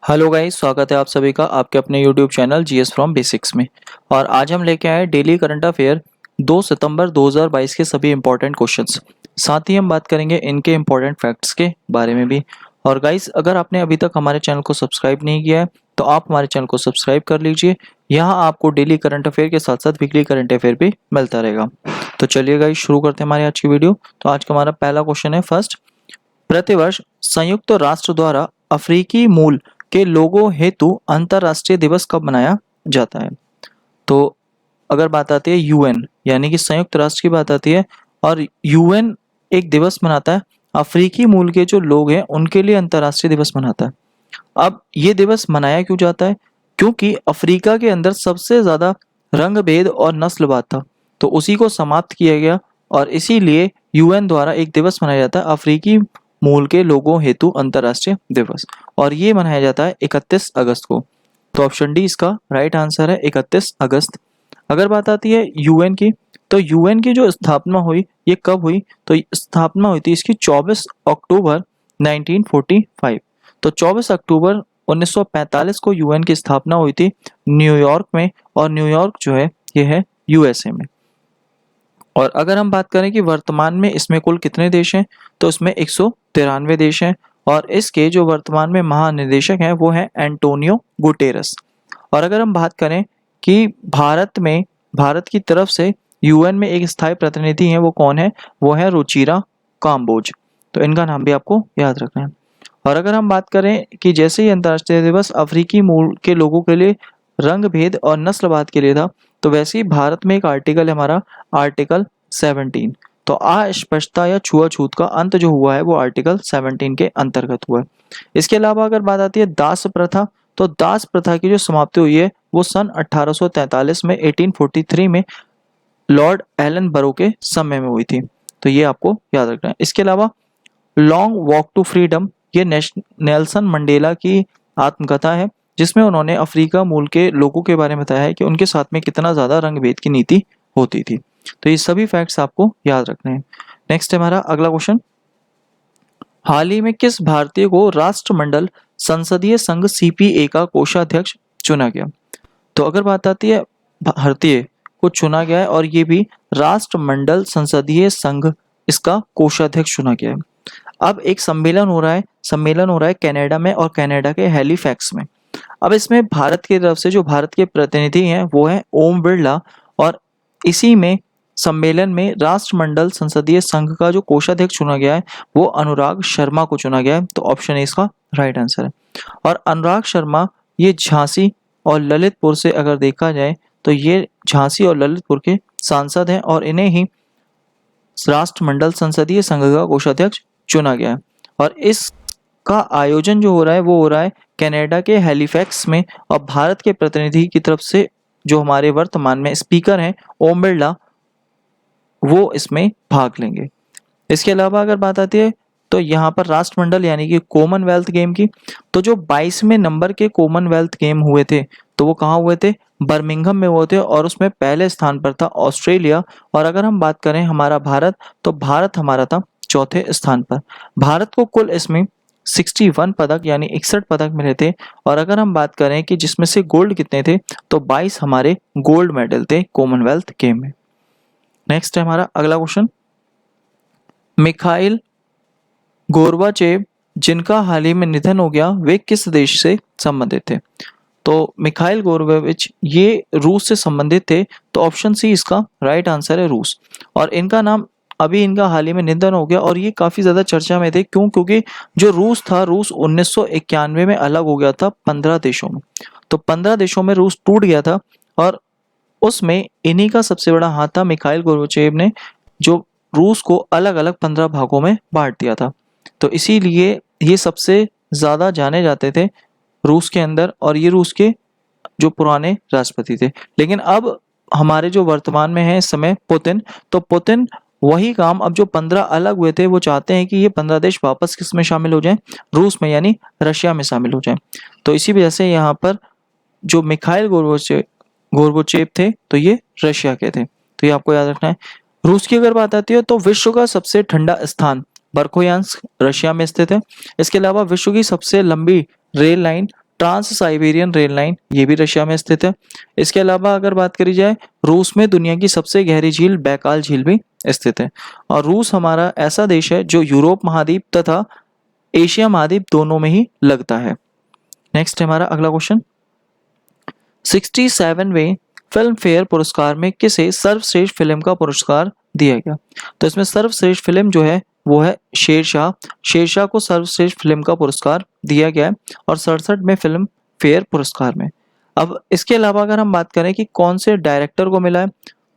Hello guys, स्वागत है आप सभी का आपके अपने YouTube channel GS from basics में। और आज हम लेके आए डेली करंट अफेयर 2 सितंबर 2022 के सभी इंपॉर्टेंट क्वेश्चंस। साथ ही हम बात करेंगे इनके इंपॉर्टेंट फैक्ट्स के बारे में भी। और गाइस, अगर आपने अभी तक हमारे चैनल को सब्सक्राइब नहीं किया है तो आप हमारे चैनल को सब्सक्राइब कर लीजिए। यहाँ आपको डेली करंट अफेयर के साथ साथ वीकली करंट अफेयर भी मिलता रहेगा। तो चलिए गाइस, शुरू करते हैं हमारी आज की वीडियो। तो आज का हमारा पहला क्वेश्चन है फर्स्ट, प्रतिवर्ष संयुक्त राष्ट्र द्वारा अफ्रीकी मूल के लोगों हेतु अंतर्राष्ट्रीय दिवस कब मनाया जाता है? तो अगर बात आती है यूएन यानी कि संयुक्त राष्ट्र की बात आती है, और यूएन एक दिवस मनाता है अफ्रीकी मूल के जो लोग हैं उनके लिए अंतर्राष्ट्रीय दिवस मनाता है। अब ये दिवस मनाया क्यों जाता है? क्योंकि अफ्रीका के अंदर सबसे ज्यादा रंग भेद और नस्लवाद था, तो उसी को समाप्त किया गया और इसीलिए यूएन द्वारा एक दिवस मनाया जाता है अफ्रीकी मूल के लोगों हेतु अंतर्राष्ट्रीय दिवस, और ये मनाया जाता है 31 अगस्त को। तो ऑप्शन डी इसका राइट आंसर है, 31 अगस्त। अगर बात आती है यूएन की, तो यूएन की जो स्थापना हुई ये कब हुई? तो स्थापना हुई थी इसकी 24 अक्टूबर 1945। तो 24 अक्टूबर 1945 को यूएन की स्थापना हुई थी न्यूयॉर्क में, और न्यूयॉर्क जो है ये है यूएसए में। और अगर हम बात करें कि वर्तमान में इसमें कुल कितने देश हैं, तो इसमें 193 देश हैं, और इसके जो वर्तमान में महानिदेशक हैं वो हैं एंटोनियो गुटेरस। और अगर हम बात करें कि भारत की तरफ से यूएन में एक स्थायी प्रतिनिधि हैं, वो कौन है? वो है रुचिरा काम्बोज। तो इनका नाम भी आपको याद रखना है। और अगर हम बात करें कि जैसे ही अंतर्राष्ट्रीय दिवस अफ्रीकी मूल के लोगों के लिए रंग भेद और नस्लवाद के लिए था, तो वैसे ही भारत में एक आर्टिकल है हमारा, आर्टिकल 17। तो अस्पृश्यता या छुआछूत का अंत जो हुआ है वो आर्टिकल 17 के अंतर्गत हुआ है। इसके अलावा अगर बात आती है दास प्रथा, तो दास प्रथा की जो समाप्ति हुई है वो सन 1843 में 1843 में लॉर्ड एलन बरो के समय में हुई थी। तो ये आपको याद रखना है। इसके अलावा लॉन्ग वॉक टू फ्रीडम, ये नेल्सन मंडेला की आत्मकथा है जिसमें उन्होंने अफ्रीका मूल के लोगों के बारे में बताया है कि उनके साथ में कितना ज्यादा रंग भेद की नीति होती थी। तो ये सभी फैक्ट्स आपको याद रखने हैं। नेक्स्ट है हमारा अगला क्वेश्चन, हाल ही में किस भारतीय को राष्ट्रमंडल संसदीय संघ सीपीए का कोषाध्यक्ष चुना गया? तो अगर बात आती है भारतीय को चुना गया है, और ये भी राष्ट्रमंडल संसदीय संघ इसका कोषाध्यक्ष चुना गया है। अब एक सम्मेलन हो रहा है कनाडा में, और कनाडा के हैलिफैक्स में। अब इसमें भारत की तरफ से जो भारत के प्रतिनिधि हैं वो है ओम बिरला, और इसी में सम्मेलन में राष्ट्रमंडल संसदीय संघ का जो कोषाध्यक्ष चुना गया है वो अनुराग शर्मा को चुना गया है। तो ऑप्शन ए इसका राइट आंसर है। और अनुराग शर्मा ये झांसी और ललितपुर से अगर देखा जाए तो ये झांसी और ललितपुर के सांसद हैं, और इन्हें ही राष्ट्रमंडल संसदीय संघ का कोषाध्यक्ष चुना गया है। और इसका आयोजन जो हो रहा है वो हो रहा है कनाडा के हैलिफैक्स में, और भारत के प्रतिनिधि की तरफ से जो हमारे वर्तमान में स्पीकर हैं ओम बिरला, वो इसमें भाग लेंगे। इसके अलावा अगर बात आती है तो यहाँ पर राष्ट्रमंडल यानी कि कॉमनवेल्थ गेम की, तो जो 22वें नंबर के कॉमनवेल्थ गेम हुए थे तो वो कहाँ हुए थे? बर्मिंघम में हुए थे, और उसमें पहले स्थान पर था ऑस्ट्रेलिया। और अगर हम बात करें हमारा भारत, तो भारत हमारा था चौथे स्थान पर। भारत को कुल इसमें 61 पदक यानी 61 पदक मिले थे। और अगर हम बात करें कि जिसमें से गोल्ड कितने थे, तो 22 हमारे गोल्ड मेडल थे कॉमनवेल्थ गेम में। नेक्स्ट है हमारा अगला क्वेश्चन, मिखाइल गोर्बाचेव जिनका हाल ही में निधन हो गया, वे किस देश से संबंधित थे? तो मिखाइल गोर्बाचेव ये रूस से संबंधित थे। तो ऑप्शन सी इसका राइट आंसर है, रूस। और इनका नाम अभी इनका हाल ही में निधन हो गया, और ये काफी ज्यादा चर्चा में थे। क्यों? क्योंकि जो रूस था, रूस 1991 में अलग हो गया था 15 देशों में। तो 15 देशों में रूस टूट गया था, और उसमें इन्हीं का सबसे बड़ा हाथ था मिखाइल गोर्बाचेव ने, जो रूस को अलग अलग 15 भागों में बांट दिया था। तो इसीलिए ये सबसे ज्यादा जाने जाते थे रूस के अंदर, और ये रूस के जो पुराने राष्ट्रपति थे। लेकिन अब हमारे जो वर्तमान में है इस समय पुतिन, तो पुतिन वही काम, अब जो 15 अलग हुए थे वो चाहते हैं कि ये 15 देश वापस किस में शामिल हो जाएं? रूस में यानी रशिया में शामिल हो जाएं। तो इसी वजह से यहाँ पर जो मिखाइल गोर्बाचेव थे तो ये रशिया के थे। तो ये आपको याद रखना है। रूस की अगर बात आती है तो विश्व का सबसे ठंडा स्थान बर्खोयांस्क रशिया में स्थित है। इसके अलावा विश्व की सबसे लंबी rail line trans Siberian rail line, ये भी रशिया में स्थित है। इसके अलावा अगर बात करी जाए, रूस में दुनिया की सबसे गहरी झील बैकाल झील भी स्थित है। और रूस हमारा ऐसा देश है जो यूरोप महाद्वीप तथा एशिया महाद्वीप दोनों में ही लगता है। नेक्स्ट है हमारा अगला क्वेश्चन, 67वें फिल्म फेयर पुरस्कार में किसे सर्वश्रेष्ठ फिल्म का पुरस्कार दिया गया? तो इसमें सर्वश्रेष्ठ फिल्म जो है वो है शेरशाह। शेरशाह को सर्वश्रेष्ठ फिल्म का पुरस्कार दिया गया है और 67वें फिल्म फेयर पुरस्कार में। अब इसके अलावा अगर हम बात करें कि कौन से डायरेक्टर को मिला है,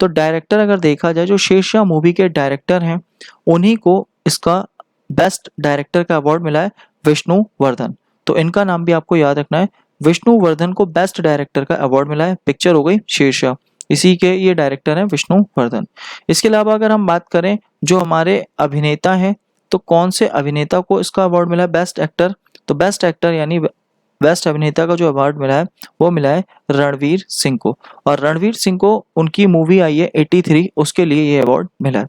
तो डायरेक्टर अगर देखा जाए, जो शेरशाह मूवी के डायरेक्टर हैं उन्हीं को इसका बेस्ट डायरेक्टर का अवार्ड मिला है, विष्णु वर्धन। तो इनका नाम भी आपको याद रखना है, विष्णु वर्धन को बेस्ट डायरेक्टर का अवार्ड मिला है। पिक्चर हो गई शेरशाह, इसी के ये डायरेक्टर हैं विष्णु वर्धन। इसके अलावा अगर हम बात करें जो हमारे अभिनेता हैं, तो कौन से अभिनेता को इसका अवार्ड मिला है बेस्ट एक्टर? तो बेस्ट एक्टर यानी बेस्ट अभिनेता का जो अवार्ड मिला है वो मिला है रणवीर सिंह को। और रणवीर सिंह को उनकी मूवी आई है 83, उसके लिए ये अवार्ड मिला है।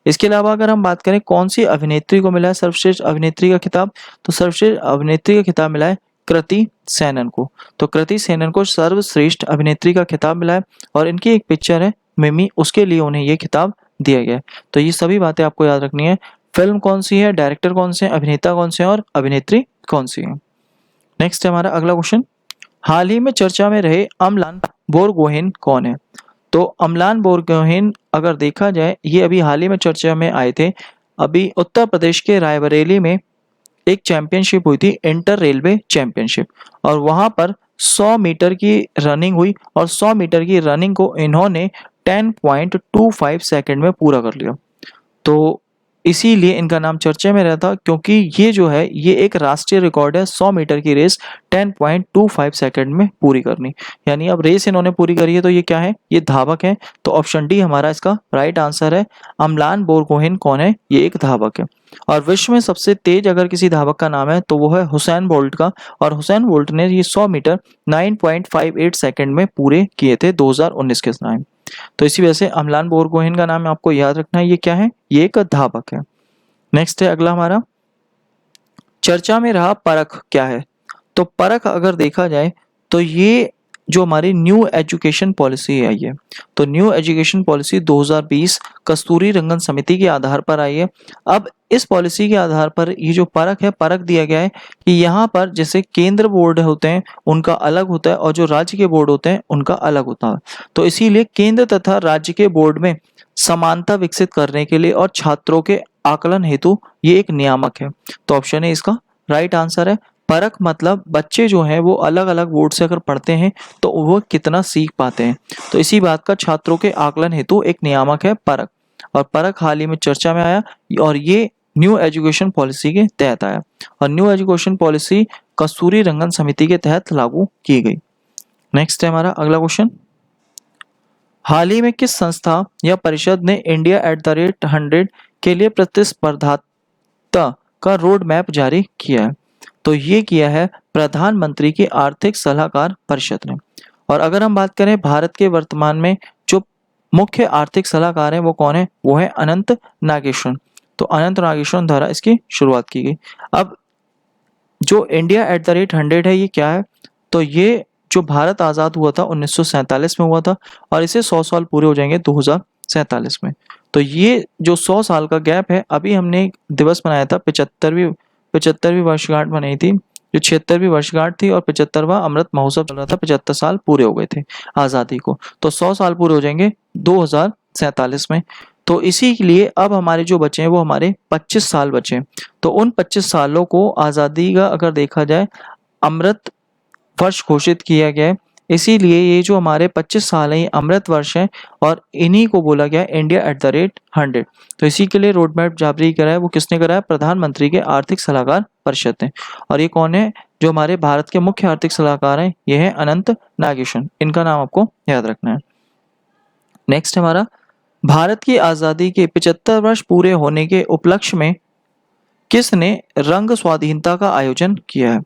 इसके अलावा अगर हम बात करें कौन सी अभिनेत्री को मिला है सर्वश्रेष्ठ अभिनेत्री का खिताब, तो सर्वश्रेष्ठ अभिनेत्री का खिताब मिला है कृति सेनन को। तो कृति सेनन को सर्वश्रेष्ठ अभिनेत्री का खिताब मिला है और इनकी एक पिक्चर है मिमी, उसके लिए उन्हें ये खिताब दिया गया है। तो ये सभी बातें आपको याद रखनी है, फिल्म कौन सी है, डायरेक्टर कौन से हैं, अभिनेता कौन से हैं और अभिनेत्री कौन सी है। नेक्स्ट है हमारा अगला क्वेश्चन, हाल ही में चर्चा में रहे अमलान बोरगोहेन कौन है? तो अमलान बोरगोहेन अगर देखा जाए, ये अभी हाल ही में चर्चा में आए थे। अभी उत्तर प्रदेश के रायबरेली में एक चैंपियनशिप हुई थी, इंटर रेलवे चैंपियनशिप, और वहां पर 100 मीटर की रनिंग हुई और 100 मीटर की रनिंग को इन्होंने 10.25 सेकंड में पूरा कर लिया। तो इसीलिए इनका नाम चर्चा में रहता, क्योंकि ये जो है ये एक राष्ट्रीय रिकॉर्ड है, 100 मीटर की रेस 10.25 सेकंड में पूरी करनी। यानी अब रेस इन्होंने पूरी करी है, तो ये क्या है, ये धावक है। तो ऑप्शन डी हमारा इसका राइट आंसर है। अमलान बोरगोहेन कौन है? ये एक धावक है। और विश्व में सबसे तेज अगर किसी धावक का नाम है तो वो है हुसैन बोल्ट का, और हुसैन बोल्ट ने ये 100 मीटर 9.58 सेकंड में पूरे किए थे 2019 के टाइम। तो इसी वजह से अमलान बोरगोहेन का नाम आपको याद रखना है, ये क्या है, ये एक धावक है। नेक्स्ट है अगला हमारा, चर्चा में रहा परख क्या है? तो परख अगर देखा जाए तो ये जो हमारी न्यू एजुकेशन पॉलिसी आई है, तो न्यू एजुकेशन पॉलिसी 2020 कस्तूरी रंगन समिति के आधार पर आई है। अब इस पॉलिसी के आधार पर ये जो परख है, परख दिया गया है कि यहाँ पर जैसे केंद्र बोर्ड होते हैं उनका अलग होता है और जो राज्य के बोर्ड होते हैं उनका अलग होता है। तो इसीलिए केंद्र तथा राज्य के बोर्ड में समानता विकसित करने के लिए और छात्रों के आकलन हेतु ये एक नियामक है। तो ऑप्शन है इसका राइट आंसर है। परख मतलब बच्चे जो हैं वो अलग अलग बोर्ड से अगर पढ़ते हैं तो वो कितना सीख पाते हैं, तो इसी बात का छात्रों के आकलन हेतु एक नियामक है परख। और परख हाल ही में चर्चा में आया और ये न्यू एजुकेशन पॉलिसी के तहत आया, और न्यू एजुकेशन पॉलिसी कस्तूरी रंगन समिति के तहत लागू की गई। नेक्स्ट है हमारा अगला क्वेश्चन, हाल ही में किस संस्था या परिषद ने इंडिया @100 के लिए प्रतिस्पर्धात्मकता का रोड मैप जारी किया है? तो ये किया है प्रधानमंत्री की आर्थिक सलाहकार परिषद ने। और अगर हम बात करें भारत के वर्तमान में जो मुख्य आर्थिक सलाहकार हैं वो कौन है? वो है अनंत नागेश्वरन। तो अनंत नागेश्वरन द्वारा इसकी शुरुआत की गई। अब जो इंडिया @100 है ये क्या है? तो ये जो भारत आज़ाद हुआ था 1947 में हुआ था और इसे 100 साल पूरे हो जाएंगे 2047 में। तो ये जो 100 साल का गैप है, अभी हमने एक दिवस मनाया था 75वीं वर्षगांठ मनाई थी, जो 76वीं वर्षगांठ थी, और 75वां अमृत महोत्सव चल रहा था, 75 साल पूरे हो गए थे आज़ादी को। तो 100 साल पूरे हो जाएंगे 2047 में। तो इसी के लिए अब हमारे जो बचे हैं वो हमारे 25 साल बचे हैं। तो उन 25 सालों को आज़ादी का अगर देखा जाए अमृत वर्ष घोषित किया गया है। इसीलिए ये जो हमारे 25 साल हैं ये अमृत वर्ष हैं और इन्हीं को बोला गया इंडिया @100। तो इसी के लिए रोड मैप जारी करा है, वो किसने करा है? प्रधानमंत्री के आर्थिक सलाहकार परिषद ने। और ये कौन है जो हमारे भारत के मुख्य आर्थिक सलाहकार हैं? ये है अनंत नागेश्वरन। इनका नाम आपको याद रखना है। नेक्स्ट हमारा, भारत की आज़ादी के 75 वर्ष पूरे होने के उपलक्ष्य में किसने रंग स्वाधीनता का आयोजन किया है?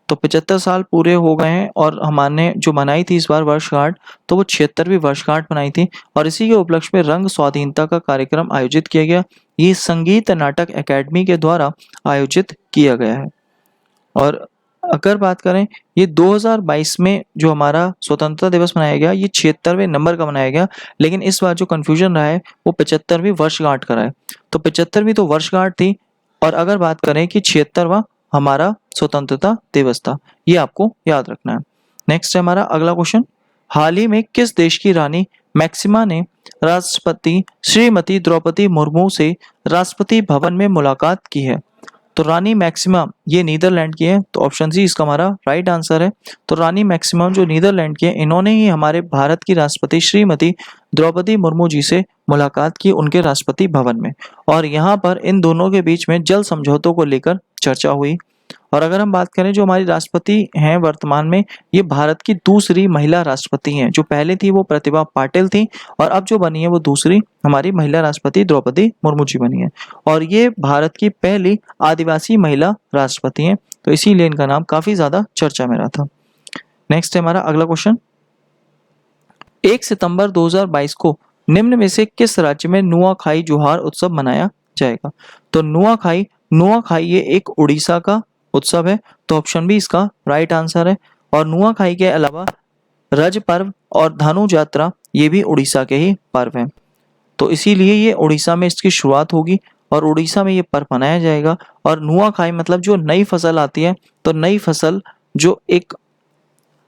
तो 75 साल पूरे हो गए हैं और हमने जो मनाई थी इस बार वर्षगांठ, तो वो 76वीं वर्षगांठ मनाई थी और इसी के उपलक्ष्य में रंग स्वाधीनता का कार्यक्रम आयोजित किया गया। ये संगीत नाटक एकेडमी के द्वारा आयोजित किया गया है। और अगर बात करें ये 2022 में जो हमारा स्वतंत्रता दिवस मनाया गया ये 76वें नंबर का मनाया गया, लेकिन इस बार जो कन्फ्यूजन रहा है वो 75वीं वर्षगांठ का रहा है। तो 75वीं तो वर्षगांठ थी और अगर बात करें कि 76वां हमारा स्वतंत्रता दिवस था, ये आपको याद रखना है। नेक्स्ट है हमारा अगला क्वेश्चन, हाल ही में किस देश की रानी मैक्सिमा ने राष्ट्रपति श्रीमती द्रौपदी मुर्मू से राष्ट्रपति भवन में मुलाकात की है? तो रानी मैक्सिमा ये नीदरलैंड की है, तो ऑप्शन सी इसका हमारा राइट आंसर है। तो रानी मैक्सिमम जो नीदरलैंड की है, इन्होंने ही हमारे भारत की राष्ट्रपति श्रीमती द्रौपदी मुर्मू जी से मुलाकात की उनके राष्ट्रपति भवन में, और यहाँ पर इन दोनों के बीच में जल समझौतों को लेकर चर्चा हुई। और अगर हम बात करें जो हमारी राष्ट्रपति हैं वर्तमान में, ये भारत की दूसरी महिला राष्ट्रपति हैं। जो पहले थी वो प्रतिभा पाटिल थी और अब जो बनी है वो दूसरी हमारी महिला राष्ट्रपति द्रौपदी मुर्मू जी बनी है, और ये भारत की पहली आदिवासी महिला राष्ट्रपति हैं, तो इसीलिए इनका नाम काफी ज्यादा चर्चा में रहा था। नेक्स्ट है हमारा अगला क्वेश्चन, 1 सितंबर 2022 को निम्न में से किस राज्य में नुआखाई जोहार उत्सव मनाया जाएगा? तो नुआखाई ये एक उड़ीसा का उत्सव है, तो ऑप्शन बी इसका राइट आंसर है। और नुआखाई के अलावा रज पर्व और धनु यात्रा ये भी उड़ीसा के ही पर्व हैं, तो इसीलिए ये उड़ीसा में इसकी शुरुआत होगी और उड़ीसा में ये पर्व मनाया जाएगा। और नुआखाई मतलब जो नई फसल आती है, तो नई फसल जो एक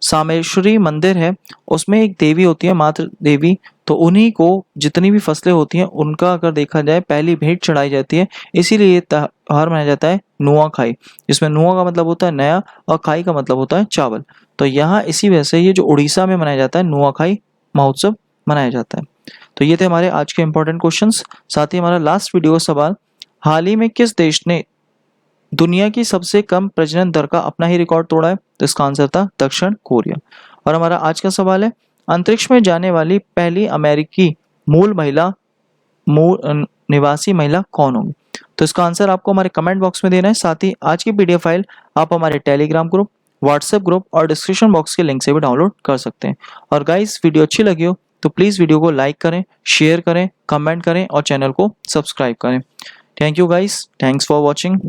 सामेश्वरी मंदिर है उसमें एक देवी होती है, मातृ देवी, तो उन्हीं को जितनी भी फसलें होती हैं उनका अगर देखा जाए पहली भेंट चढ़ाई जाती है, इसीलिए ये त्योहार मनाया जाता है नुआखाई, जिसमें नुआ का मतलब होता है नया और खाई का मतलब होता है चावल। तो यहाँ इसी वजह से ये जो उड़ीसा में मनाया जाता है नुआखाई महोत्सव मनाया जाता है। तो ये थे हमारे आज के इंपॉर्टेंट क्वेश्चंस। साथ ही हमारा लास्ट वीडियो सवाल, हाल ही में किस देश ने दुनिया की सबसे कम प्रजनन दर का अपना ही रिकॉर्ड तोड़ा है? तो इसका आंसर था दक्षिण कोरिया। और हमारा आज का सवाल है, अंतरिक्ष में जाने वाली पहली अमेरिकी मूल निवासी महिला कौन होगी? तो इसका आंसर आपको हमारे कमेंट बॉक्स में देना है। साथ ही आज की पीडीएफ फाइल आप हमारे टेलीग्राम ग्रुप, व्हाट्सएप ग्रुप और डिस्क्रिप्शन बॉक्स के लिंक से भी डाउनलोड कर सकते हैं। और गाइस वीडियो अच्छी लगी हो तो प्लीज़ वीडियो को लाइक करें, शेयर करें, कमेंट करें और चैनल को सब्सक्राइब करें। Thank you guys, thanks for watching.